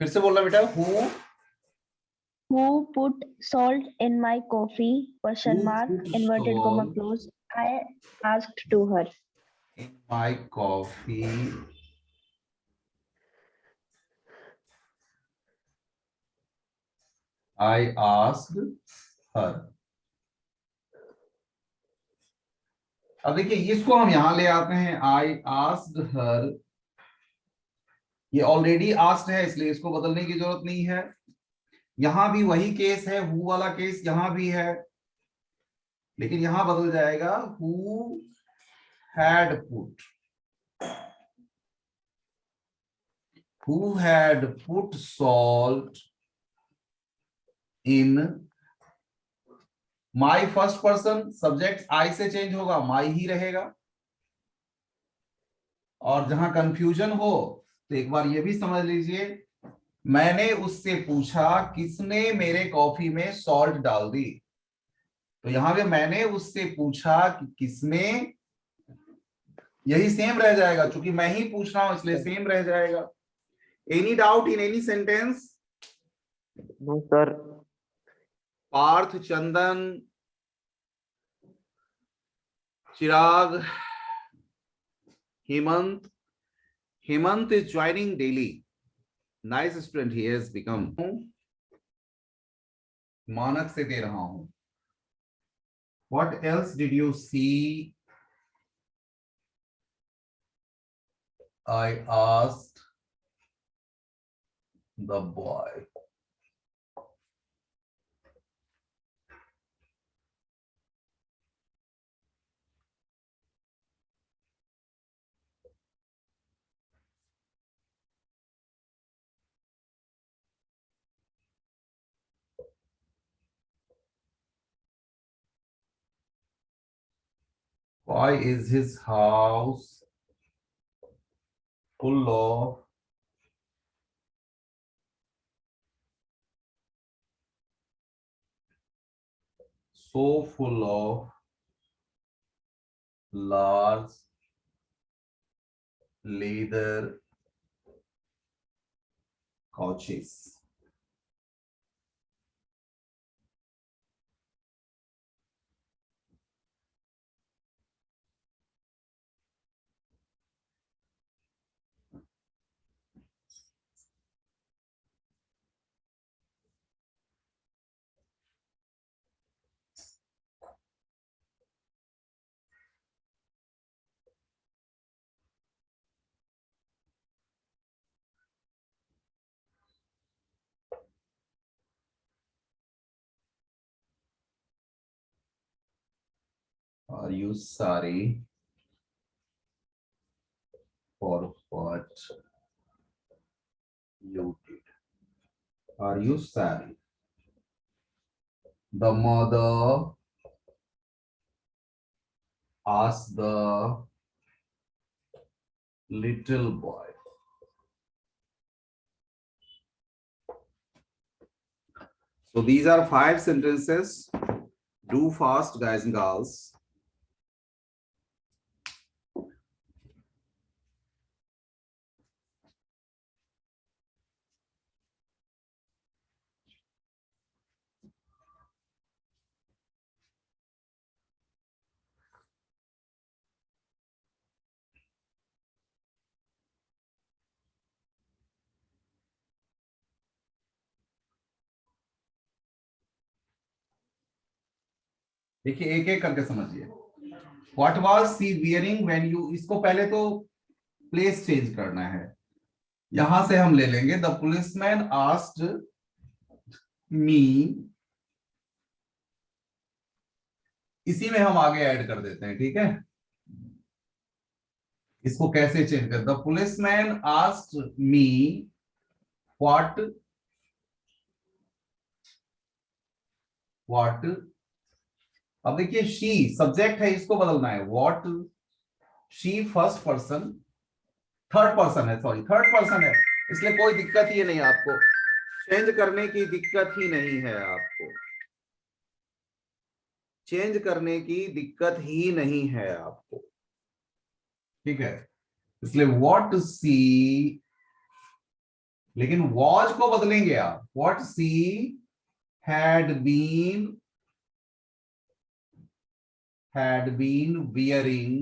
फिर से बोलना बेटा, Who put salt in my coffee? Question who mark. put Inverted comma salt close. I asked to her. in my coffee? I asked her. अब देखिए इसको हम यहां ले आते हैं, I asked her, ये ऑलरेडी आस्क्ड है इसलिए इसको बदलने की जरूरत नहीं है। यहां भी वही केस है, हु वाला केस यहां भी है, लेकिन यहां बदल जाएगा, who had put salt in my first person, subject I से चेंज होगा, माई ही रहेगा। और जहां कंफ्यूजन हो तो एक बार ये भी समझ लीजिए, मैंने उससे पूछा किसने मेरे कॉफी में सॉल्ट डाल दी, तो यहां पे मैंने उससे पूछा कि किसने, यही सेम रह जाएगा, क्योंकि मैं ही पूछ रहा हूं इसलिए सेम रह जाएगा। Any doubt in any sentence? No, sir. Parth, Chandan, Chirag, Hemant. Hemant is joining daily. Nice student he has become. मानक से दे रहा हूं. What else did you see? I asked the boy. Why is his house full of large leather couches? Are you sorry for what you did? Are you sorry? The mother asked the little boy. So these are 5 sentences. Do fast, guys and girls. देखिए एक एक करके समझिए. What was she wearing when you, इसको पहले तो place change करना है. यहां से हम ले लेंगे, द पुलिसमैन आस्क्ड मी, इसी में हम आगे ऐड कर देते हैं, ठीक है. इसको कैसे चेंज कर, the policeman asked me what अब देखिए शी सब्जेक्ट है, इसको बदलना है, what she first person, third person है, सॉरी थर्ड पर्सन है, इसलिए कोई दिक्कत ही नहीं, आपको चेंज करने की दिक्कत ही नहीं है, आपको चेंज करने की दिक्कत ही नहीं है आपको, ठीक है. इसलिए व्हाट सी लेकिन वॉज को बदलेंगे आप, what she had been wearing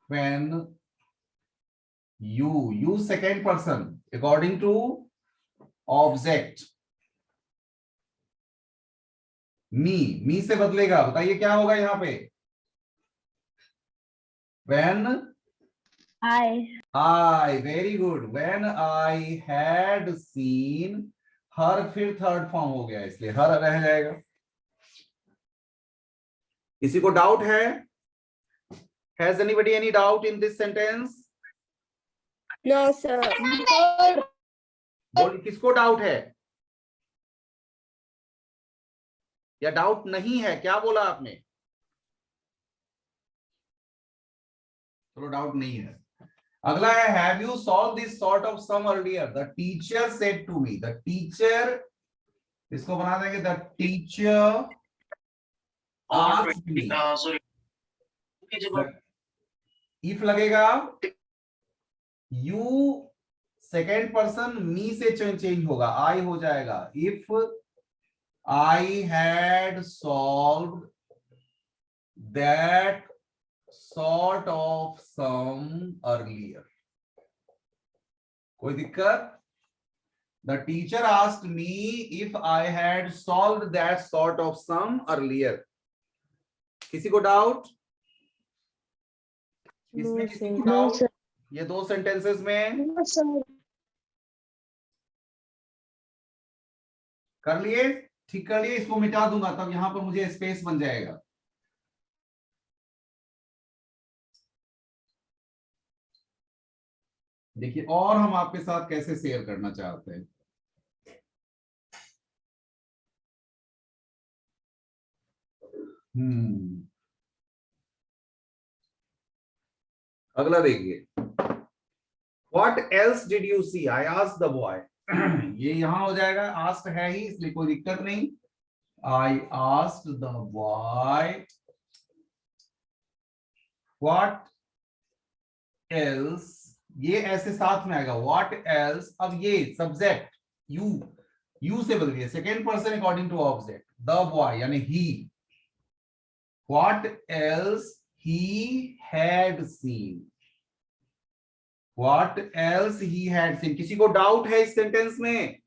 when you second person according to object. Me से बदलेगा, बताइए क्या होगा यहां पे? when I very good, when I had seen her, फिर थर्ड फॉर्म हो गया इसलिए हर रह जाएगा। किसी को डाउट है? Has anybody any doubt in this sentence? No, sir. बोल, किसको डाउट है या डाउट नहीं है? क्या बोला आपने? चलो डाउट नहीं है। अगला है have you solve this sort of sum earlier? The teacher said to me. The teacher, इसको बना देंगे the teacher asked me. If लगेगा यू सेकेंड पर्सन मी से चेंज होगा, आई हो जाएगा। If I had solved that sort of sum earlier। कोई दिक्कत? The teacher asked me if I had solved that sort of sum earlier। किसी को doubt? इसमें किसी को डाउट? ये दो सेंटेंसेस में कर लिए? ठीक कर लिए? इसको मिटा दूंगा तब यहां पर मुझे स्पेस बन जाएगा। देखिए और हम आपके साथ कैसे शेयर करना चाहते हैं। अगला देखिए, What else did you see? I asked the boy। ये यहां हो जाएगा, asked है ही इसलिए कोई दिक्कत नहीं। I asked the boy what else, ये ऐसे साथ में आएगा what else। अब ये सब्जेक्ट यू से बदल गया, second person according to object, the boy यानी ही। what else he had seen, what else he had seen। किसी को डाउट है इस सेंटेंस में?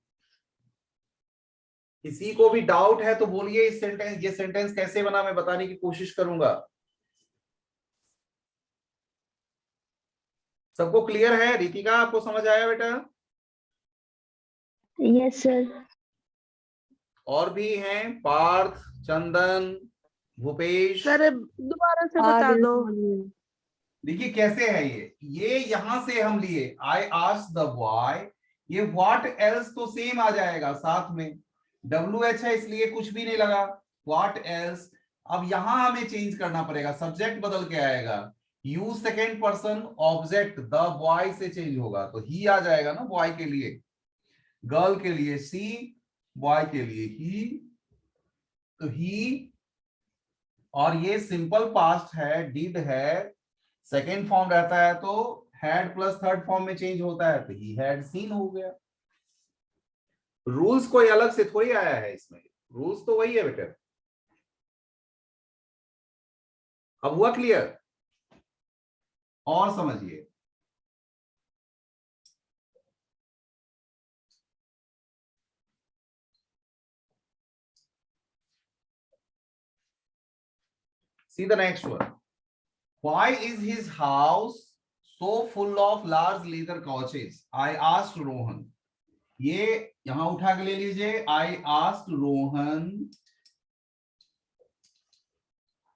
किसी को भी डाउट है तो बोलिए। इस सेंटेंस, ये सेंटेंस कैसे बना मैं बताने की कोशिश करूंगा। सबको क्लियर है? रितिका आपको समझ आया बेटा? Yes sir. और भी हैं, पार्थ, चंदन, भूपेश। सर दोबारा से बता दो। देखिए कैसे है ये यहां से हम लिए आई आस्क्ड द बॉय, ये व्हाट एल्स तो सेम आ जाएगा साथ में, WH है इसलिए कुछ भी नहीं लगा, व्हाट एल्स। अब यहां हमें चेंज करना पड़ेगा, सब्जेक्ट बदल के आएगा, you second person object the boy से चेंज होगा तो ही आ जाएगा ना बॉय के लिए, गर्ल के लिए सी, बॉय के लिए ही, तो ही। और ये सिंपल पास्ट है, डिड है, सेकेंड फॉर्म रहता है तो हैड प्लस थर्ड फॉर्म में चेंज होता है तो ही हैड सीन हो गया। रूल्स कोई अलग से थोड़ी आया है इसमें, रूल्स तो वही है बेटा। अब हुआ क्लियर? और समझिए, see the next one। Why is his house so full of large leather couches? I asked Rohan। ये यहां उठा के ले लीजिए, I asked Rohan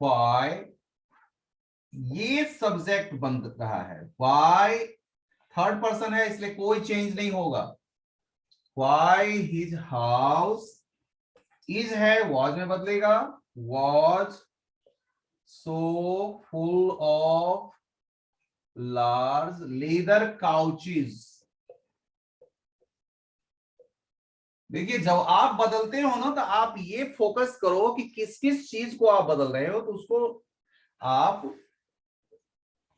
why। ये सब्जेक्ट बन रहा है, why थर्ड पर्सन है इसलिए कोई चेंज नहीं होगा। Why his house is है, was में बदलेगा, was so full of large leather couches। देखिए जब आप बदलते हो ना तो आप ये फोकस करो कि किस किस चीज को आप बदल रहे हो, तो उसको आप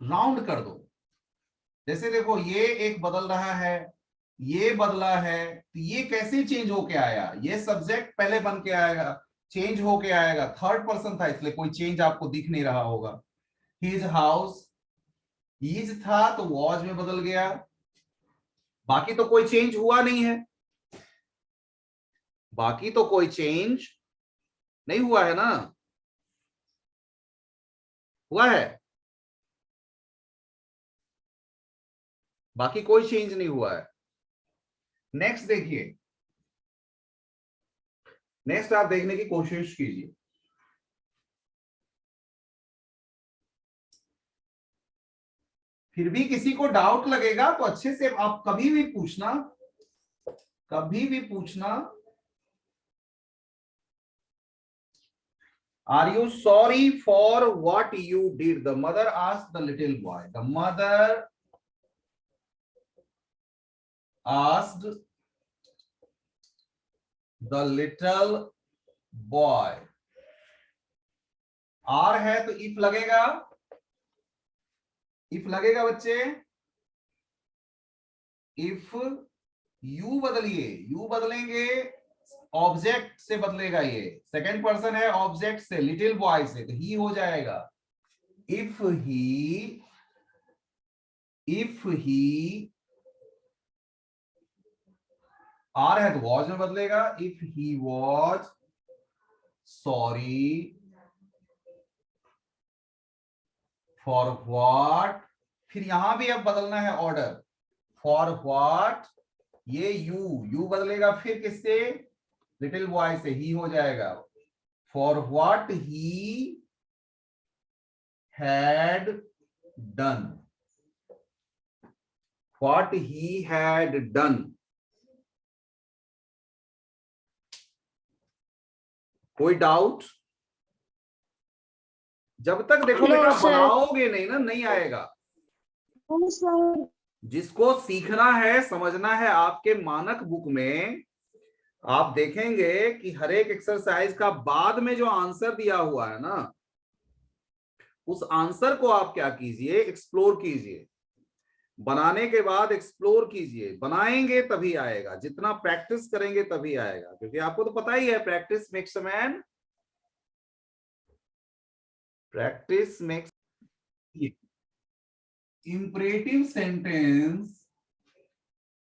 राउंड कर दो। जैसे देखो ये एक बदल रहा है, ये बदला है, तो ये कैसे चेंज होके आया, ये सब्जेक्ट पहले बन के आएगा, चेंज होके आएगा, थर्ड पर्सन था इसलिए कोई चेंज आपको दिख नहीं रहा होगा। हिज हाउस, हिज था तो वॉज में बदल गया, बाकी तो कोई चेंज हुआ नहीं है, बाकी तो कोई चेंज नहीं हुआ है ना, हुआ है, बाकी कोई चेंज नहीं हुआ है। नेक्स्ट देखिए, नेक्स्ट आप देखने की कोशिश कीजिए। फिर भी किसी को डाउट लगेगा तो अच्छे से आप कभी भी पूछना, कभी भी पूछना। Are you sorry for what you did, the mother asked the little boy, the mother asked the little boy. Are है तो इफ लगेगा, इफ लगेगा बच्चे, इफ यू बदलिए, यू बदलेंगे ऑब्जेक्ट से बदलेगा, ये सेकंड पर्सन है ऑब्जेक्ट से, लिटिल बॉय से, तो ही हो जाएगा। इफ ही आर है तो वॉज में बदलेगा, if he was sorry for what, फिर यहां भी अब बदलना है ऑर्डर, फॉर व्हाट, ये यू बदलेगा फिर किससे, लिटिल बॉय से, ही हो जाएगा, for what he had done, what he had done. कोई डाउट? जब तक देखो बेटा बनाओगे नहीं ना, नहीं आएगा। जिसको सीखना है, समझना है, आपके मानक बुक में आप देखेंगे कि हर एक एक्सरसाइज का बाद में जो आंसर दिया हुआ है ना, उस आंसर को आप क्या कीजिए, एक्सप्लोर कीजिए, बनाने के बाद एक्सप्लोर कीजिए, बनाएंगे तभी आएगा, जितना प्रैक्टिस करेंगे तभी आएगा, क्योंकि आपको तो पता ही है practice makes a man, practice makes. Imperative sentence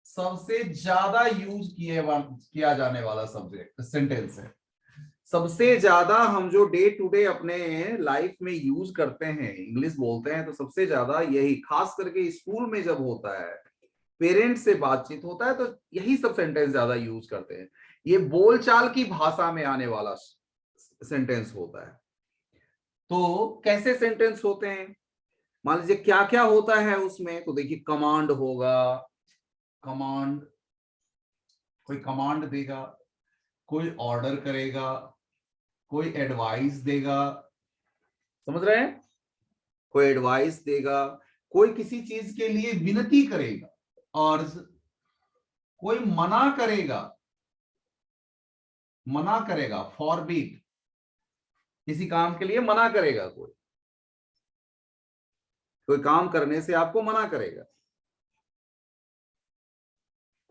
सबसे ज्यादा यूज किया जाने वाला सब्जेक्ट सेंटेंस है। सबसे ज्यादा हम जो डे टू डे अपने लाइफ में यूज करते हैं, इंग्लिश बोलते हैं, तो सबसे ज्यादा यही, खास करके स्कूल में जब होता है, पेरेंट्स से बातचीत होता है, तो यही सब सेंटेंस ज्यादा यूज करते हैं। ये बोलचाल की भाषा में आने वाला सेंटेंस होता है। तो कैसे सेंटेंस होते हैं, मान लीजिए क्या क्या होता है उसमें, तो देखिए कमांड होगा, कमांड, कोई कमांड देगा, कोई ऑर्डर करेगा, कोई एडवाइस देगा, समझ रहे हैं, कोई एडवाइस देगा, कोई किसी चीज के लिए विनती करेगा, और कोई मना करेगा, मना करेगा, फॉरबिड, किसी काम के लिए मना करेगा, कोई काम करने से आपको मना करेगा,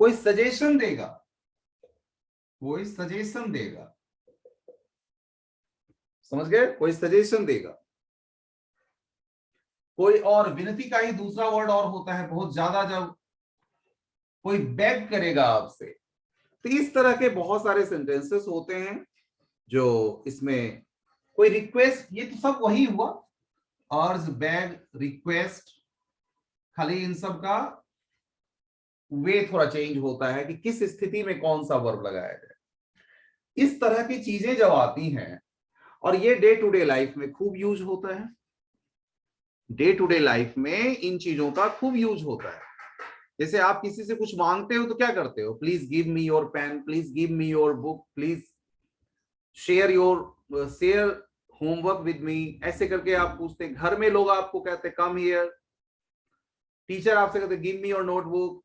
कोई सजेशन देगा, कोई सजेशन देगा, समझ गए, कोई सजेशन देगा, कोई, और विनती का ही दूसरा वर्ड और होता है बहुत ज्यादा, जब कोई बेग करेगा आपसे। तो इस तरह के बहुत सारे सेंटेंसेस होते हैं जो इसमें, कोई रिक्वेस्ट, ये तो सब वही हुआ, अर्ज, बेग, रिक्वेस्ट, खाली इन सब का वे थोड़ा चेंज होता है कि किस स्थिति में कौन सा वर्ब लगाया जाए। इस तरह की चीजें जब आती हैं, और ये डे टू डे लाइफ में खूब यूज होता है, डे टू डे लाइफ में इन चीजों का खूब यूज होता है। जैसे आप किसी से कुछ मांगते हो तो क्या करते हो, please give me your pen, please give me your book, please share homework with me, ऐसे करके आप पूछते हैं। घर में लोग आपको कहते हैं कम हियर, टीचर आपसे कहते give me your notebook,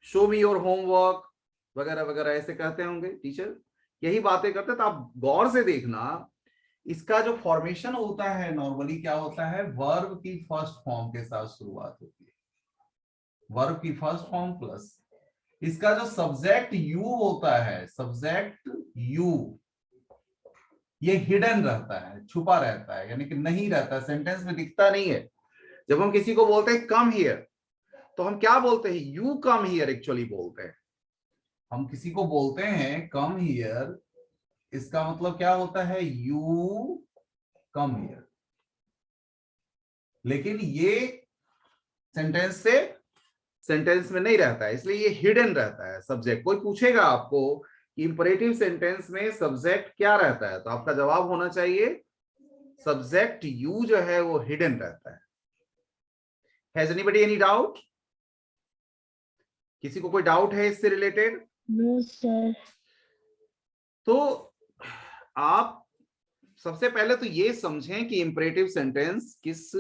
show me your homework, वगैरह वगैरह ऐसे कहते होंगे टीचर, यही बातें करते हैं। तो आप गौर से देखना, इसका जो फॉर्मेशन होता है नॉर्मली क्या होता है, वर्ब की फर्स्ट फॉर्म के साथ शुरुआत होती है, वर्ब की फर्स्ट फॉर्म प्लस इसका जो सब्जेक्ट यू होता है, सब्जेक्ट यू, ये हिडन रहता है, छुपा रहता है, यानी कि नहीं रहता है, सेंटेंस में दिखता नहीं है। जब हम किसी को बोलते हैं कम हियर, तो हम क्या बोलते हैं? यू कम हियर एक्चुअली बोलते हैं। हम किसी को बोलते हैं कम हियर, इसका मतलब क्या होता है? You come here. लेकिन ये सेंटेंस में नहीं रहता है, इसलिए ये हिडन रहता है सब्जेक्ट। कोई पूछेगा आपको कि इंपरेटिव सेंटेंस में सब्जेक्ट क्या रहता है, तो आपका जवाब होना चाहिए सब्जेक्ट यू जो है वो हिडन रहता है। Has anybody any doubt? किसी को कोई डाउट है इससे रिलेटेड? No, sir. तो आप सबसे पहले तो ये समझें कि इंपरेटिव सेंटेंस किस